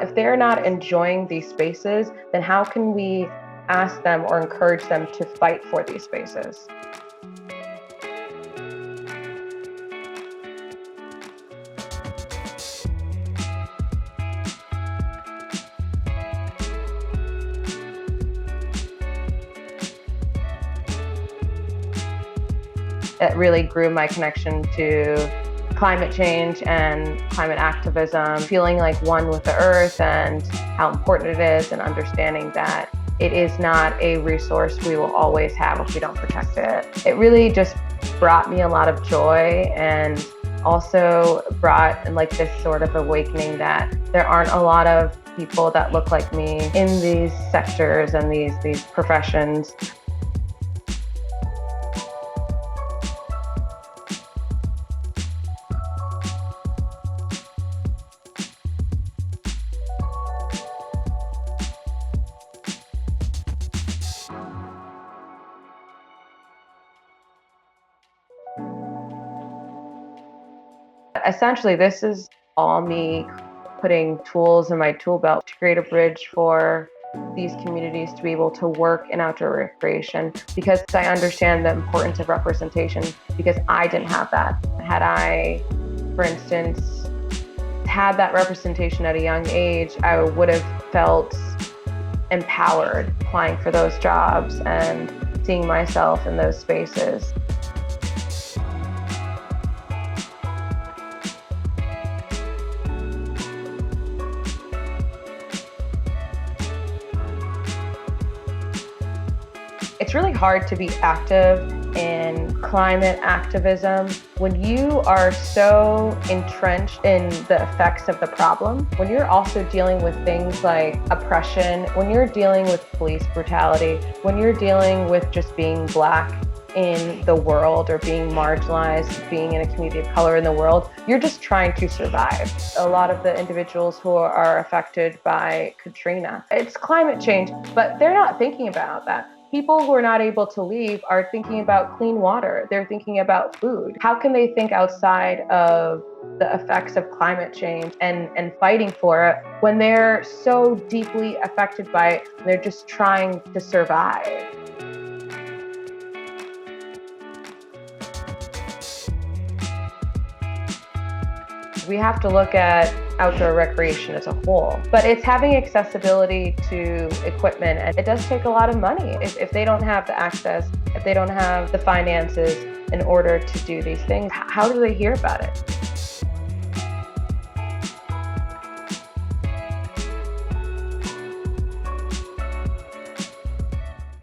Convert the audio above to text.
If they're not enjoying these spaces, then how can we ask them or encourage them to fight for these spaces? It really grew my connection to climate change and climate activism, feeling like one with the earth and how important it is, and understanding that it is not a resource we will always have if we don't protect it. It really just brought me a lot of joy, and also brought like this sort of awakening that there aren't a lot of people that look like me in these sectors and these professions. Essentially, this is all me putting tools in my tool belt to create a bridge for these communities to be able to work in outdoor recreation, because I understand the importance of representation, because I didn't have that. Had I, for instance, had that representation at a young age, I would have felt empowered applying for those jobs and seeing myself in those spaces. It's really hard to be active in climate activism when you are so entrenched in the effects of the problem, when you're also dealing with things like oppression, when you're dealing with police brutality, when you're dealing with just being Black in the world or being marginalized, being in a community of color in the world. You're just trying to survive. A lot of the individuals who are affected by Katrina, it's climate change, but they're not thinking about that. People who are not able to leave are thinking about clean water. They're thinking about food. How can they think outside of the effects of climate change and fighting for it when they're so deeply affected by it? They're just trying to survive. We have to look at outdoor recreation as a whole, but it's having accessibility to equipment, and it does take a lot of money. If they don't have the access, if they don't have the finances in order to do these things, how do they hear about it?